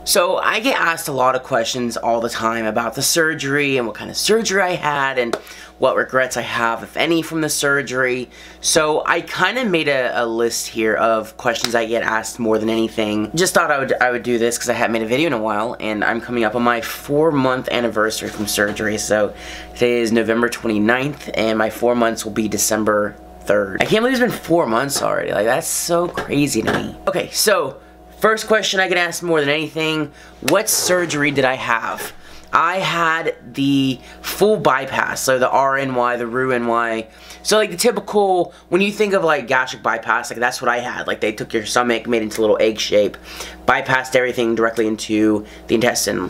So I get asked a lot of questions all the time about the surgery and what kind of surgery I had and what regrets I have, if any, from the surgery. So I kind of made a list here of questions I get asked more than anything. Just thought I would do this because I haven't made a video in a while, and I'm coming up on my 4-month anniversary from surgery. So today is November 29th, and my 4 months will be December 3rd. I can't believe it's been 4 months already. Like, that's so crazy to me. Okay, so first question I get asked more than anything, what surgery did I have? I had the full bypass, so the RNY, the RUNY. So like the typical, when you think of like gastric bypass, like that's what I had. Like they took your stomach, made it into a little egg shape, bypassed everything directly into the intestine.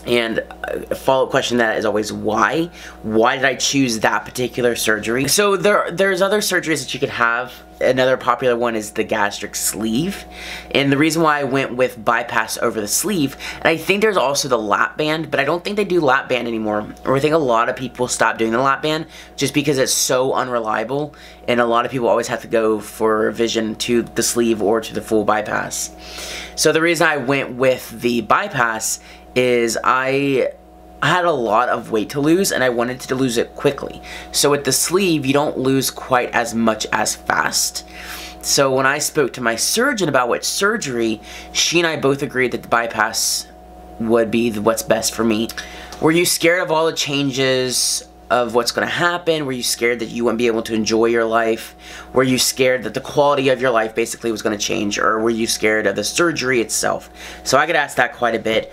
And a follow-up question to that is always why? Why did I choose that particular surgery? So there's other surgeries that you could have. Another popular one is the gastric sleeve. And the reason why I went with bypass over the sleeve, and I think there's also the lap band, but I don't think they do lap band anymore. Or I think a lot of people stopped doing the lap band just because it's so unreliable. And a lot of people always have to go for revision to the sleeve or to the full bypass. So the reason I went with the bypass is I had a lot of weight to lose and I wanted to lose it quickly. So with the sleeve, you don't lose quite as much as fast. So when I spoke to my surgeon about what surgery, she and I both agreed that the bypass would be what's best for me. Were you scared of all the changes of what's going to happen? Were you scared that you wouldn't be able to enjoy your life? Were you scared that the quality of your life basically was going to change? Or were you scared of the surgery itself? So I get asked that quite a bit.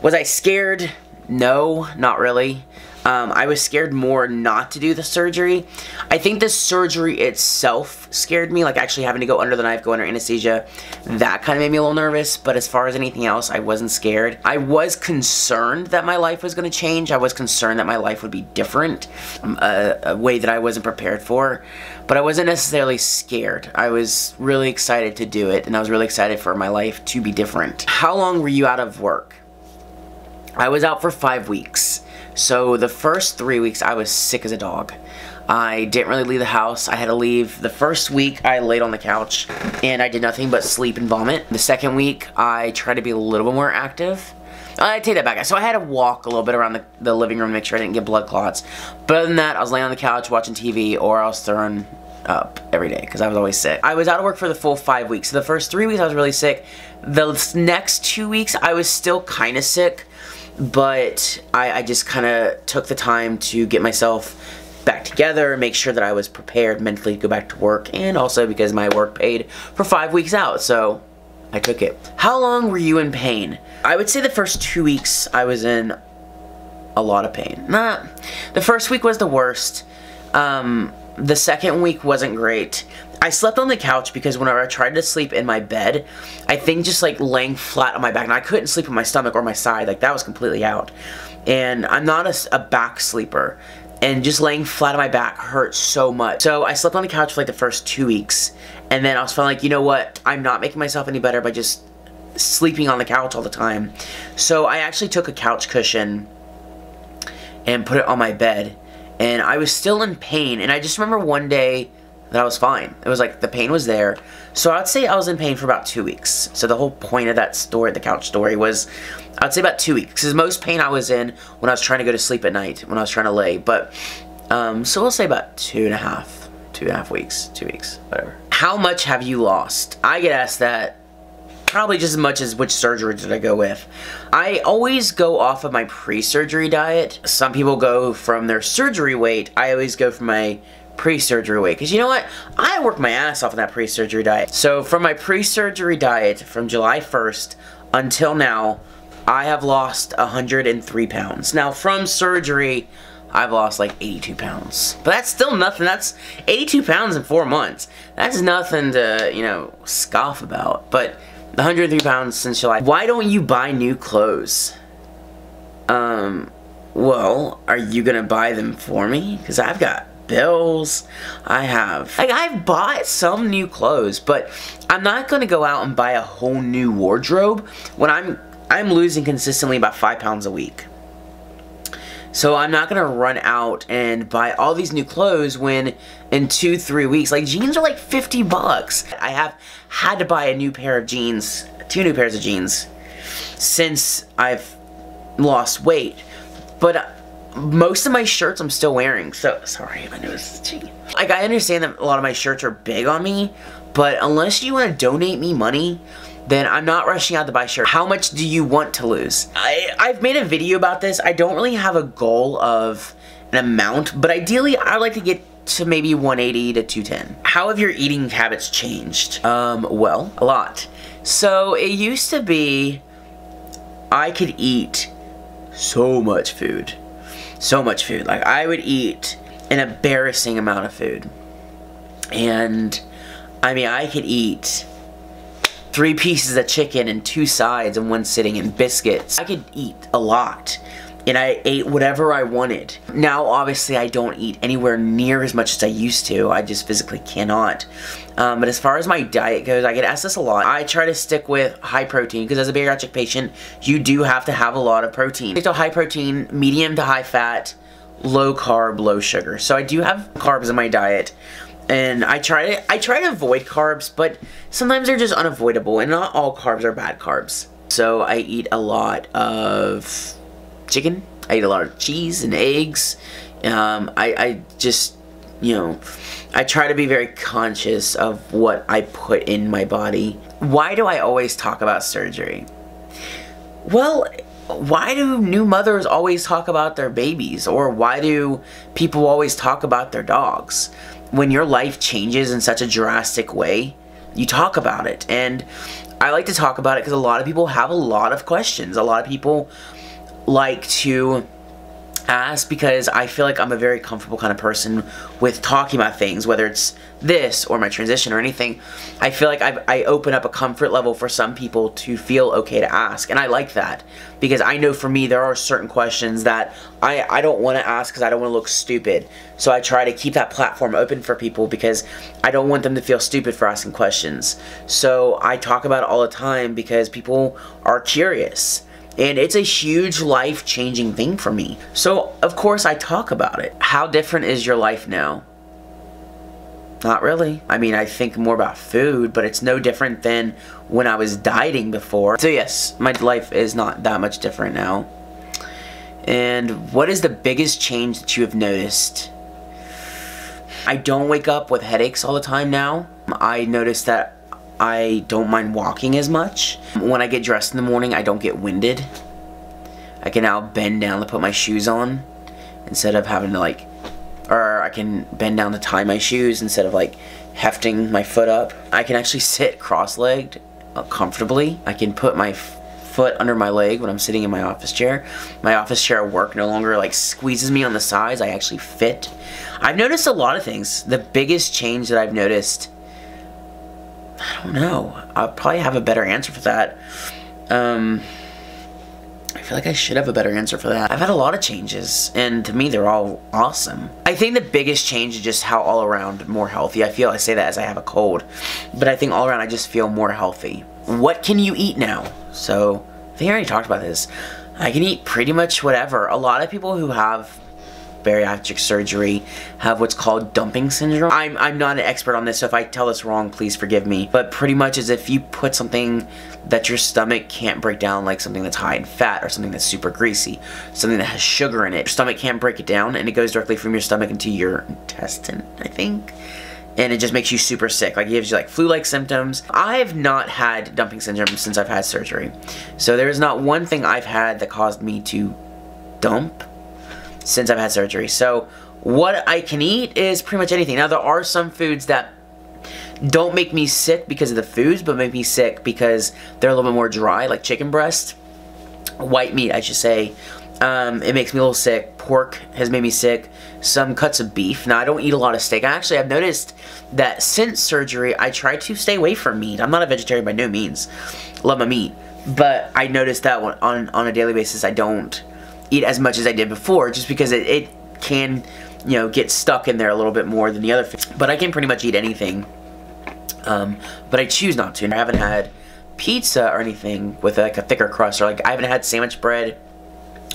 Was I scared? No, not really. I was scared more not to do the surgery. I think the surgery itself scared me, like actually having to go under the knife, go under anesthesia. That kind of made me a little nervous, but as far as anything else, I wasn't scared. I was concerned that my life was going to change. I was concerned that my life would be different, a way that I wasn't prepared for, but I wasn't necessarily scared. I was really excited to do it, and I was really excited for my life to be different. How long were you out of work? I was out for 5 weeks. So the first 3 weeks I was sick as a dog. I didn't really leave the house. I had to leave. The first week I laid on the couch and I did nothing but sleep and vomit. The second week I tried to be a little bit more active. I take that back. So I had to walk a little bit around the living room to make sure I didn't get blood clots. But other than that, I was laying on the couch watching TV, or I was throwing up every day because I was always sick. I was out of work for the full 5 weeks. So the first 3 weeks I was really sick. The next 2 weeks I was still kind of sick, but I just kind of took the time to get myself back together, make sure that I was prepared mentally to go back to work, and also because my work paid for 5 weeks out, so I took it. How long were you in pain? I would say the first 2 weeks I was in a lot of pain. The first week was the worst. The second week wasn't great. I slept on the couch because whenever I tried to sleep in my bed, I think just like laying flat on my back, and I couldn't sleep on my stomach or my side, like that was completely out. And I'm not a back sleeper, and just laying flat on my back hurt so much. So I slept on the couch for like the first 2 weeks, and then I was feeling like, you know what, I'm not making myself any better by just sleeping on the couch all the time. So I actually took a couch cushion and put it on my bed, and I was still in pain, and I just remember one day that I was fine. It was like the pain was there. So I'd say I was in pain for about 2 weeks. So the whole point of that story, the couch story, was I'd say about 2 weeks. Because most pain I was in when I was trying to go to sleep at night, when I was trying to lay. But, so we'll say about 2.5 weeks, 2 weeks, whatever. How much have you lost? I get asked that probably just as much as which surgery did I go with. I always go off of my pre-surgery diet. Some people go from their surgery weight. I always go from my pre-surgery weight, because you know what, I worked my ass off on that pre-surgery diet. So from my pre-surgery diet from July 1st until now, I have lost 103 pounds. Now from surgery I've lost like 82 pounds, but that's still nothing. That's 82 pounds in 4 months. That's nothing to, you know, scoff about. But 103 pounds since July. Why don't you buy new clothes? Well, are you gonna buy them for me? Because I've got bills. I've bought some new clothes, but I'm not gonna go out and buy a whole new wardrobe when I'm losing consistently about 5 pounds a week. So I'm not gonna run out and buy all these new clothes when in 2-3 weeks, like jeans are like 50 bucks. I have had to buy a new pair of jeans, 2 new pairs of jeans. since I've lost weight. But most of my shirts I'm still wearing. So, sorry, my nose is itchy. Like, I understand that a lot of my shirts are big on me, but unless you want to donate me money, then I'm not rushing out to buy shirts. How much do you want to lose? I've made a video about this. I don't really have a goal of an amount, but ideally I'd like to get to maybe 180 to 210. How have your eating habits changed? Well, a lot. So it used to be I could eat so much food. So much food. Like, I would eat an embarrassing amount of food. And I mean, I could eat 3 pieces of chicken and 2 sides in one sitting and biscuits. I could eat a lot. And I ate whatever I wanted. Now, obviously, I don't eat anywhere near as much as I used to. I just physically cannot. But as far as my diet goes, I get asked this a lot. I try to stick with high protein, because as a bariatric patient, you do have to have a lot of protein. Stick to high protein, medium to high fat, low carb, low sugar. So I do have carbs in my diet. And I try to avoid carbs, but sometimes they're just unavoidable, and not all carbs are bad carbs. So I eat a lot of chicken. I eat a lot of cheese and eggs. I just, you know, I try to be very conscious of what I put in my body. Why do I always talk about surgery? Well, why do new mothers always talk about their babies? Or why do people always talk about their dogs? When your life changes in such a drastic way, you talk about it. And I like to talk about it because a lot of people have a lot of questions. A lot of people like to ask, because I feel like I'm a very comfortable kind of person with talking about things, whether it's this or my transition or anything. I feel like I open up a comfort level for some people to feel okay to ask, and I like that, because I know for me there are certain questions that I don't want to ask because I don't want to look stupid. So I try to keep that platform open for people because I don't want them to feel stupid for asking questions. So I talk about it all the time because people are curious. And it's a huge life-changing thing for me. So, of course, I talk about it. How different is your life now? Not really. I mean, I think more about food, but it's no different than when I was dieting before. So yes, my life is not that much different now. And what is the biggest change that you have noticed? I don't wake up with headaches all the time now. I noticed that I don't mind walking as much. When I get dressed in the morning, I don't get winded. I can now bend down to put my shoes on instead of having to or I can bend down to tie my shoes instead of hefting my foot up. I can actually sit cross-legged comfortably. I can put my foot under my leg when I'm sitting in my office chair. My office chair at work no longer squeezes me on the sides. I actually fit. I've noticed a lot of things. The biggest change that I've noticed, I don't know. I'll probably have a better answer for that. I feel like I should have a better answer for that. I've had a lot of changes, and to me, they're all awesome. I think the biggest change is just how all around more healthy I feel. I say that as I have a cold, but I think all around I just feel more healthy. What can you eat now? So, I think I already talked about this. I can eat pretty much whatever. A lot of people who have bariatric surgery have what's called dumping syndrome. I'm not an expert on this, so if I tell this wrong, please forgive me. But pretty much as if you put something that your stomach can't break down, like something that's high in fat or something that's super greasy, something that has sugar in it. Your stomach can't break it down, and it goes directly from your stomach into your intestine, I think. And it just makes you super sick. It gives you flu-like symptoms. I have not had dumping syndrome since I've had surgery. So there's not one thing I've had that caused me to dump since I've had surgery. So what I can eat is pretty much anything. Now there are some foods that don't make me sick because of the foods, but make me sick because they're a little bit more dry, like chicken breast. White meat, I should say. It makes me a little sick. Pork has made me sick. Some cuts of beef. Now I don't eat a lot of steak. I've noticed that since surgery I try to stay away from meat. I'm not a vegetarian by no means. Love my meat. But I noticed that on a daily basis I don't eat as much as I did before, just because it can, get stuck in there a little bit more than the other food. But I can pretty much eat anything, but I choose not to. I haven't had pizza or anything with a thicker crust, or I haven't had sandwich bread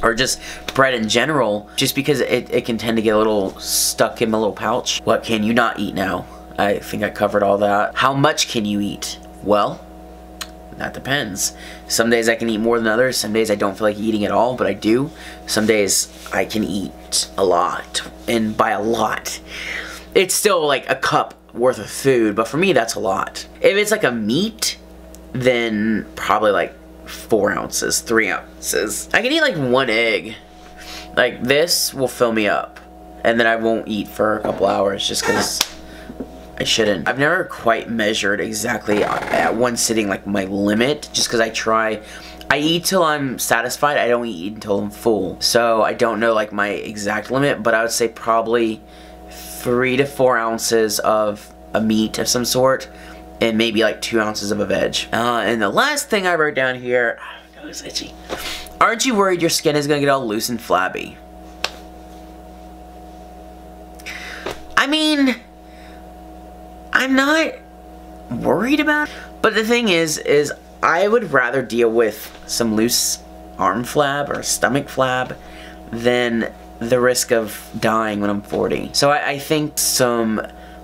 or just bread in general, just because it can tend to get a little stuck in my little pouch. What can you not eat now? I think I covered all that. How much can you eat? Well, that depends. Some days I can eat more than others. Some days I don't feel like eating at all, but I do. Some days I can eat a lot, and by a lot, it's still like a cup worth of food, but for me that's a lot. If it's like a meat, then probably like 4 ounces, 3 ounces. I can eat like 1 egg. Like this will fill me up, and then I won't eat for a couple hours just because I shouldn't. I've never quite measured exactly at one sitting like my limit, just because I eat till I'm satisfied. I don't eat until I'm full. So I don't know like my exact limit, but I would say probably 3 to 4 ounces of a meat of some sort, and maybe like 2 ounces of a veg. And the last thing I wrote down here, oh, it was itchy. Aren't you worried your skin is gonna get all loose and flabby? I mean, I'm not worried about it, but the thing is I would rather deal with some loose arm flab or stomach flab than the risk of dying when I'm 40. So I think some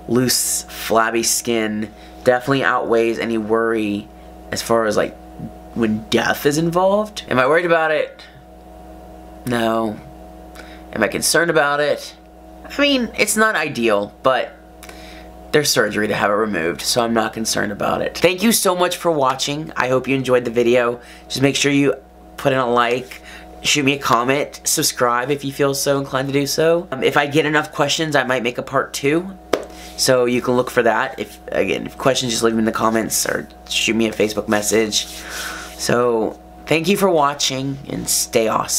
loose, flabby skin definitely outweighs any worry as far as like when death is involved. Am I worried about it? No. Am I concerned about it? I mean, it's not ideal, but there's surgery to have it removed, so I'm not concerned about it. Thank you so much for watching. I hope you enjoyed the video. Just make sure you put in a like, shoot me a comment, subscribe if you feel so inclined to do so. If I get enough questions, I might make a part 2. So you can look for that. If questions, just leave them in the comments or shoot me a Facebook message. So thank you for watching, and stay awesome.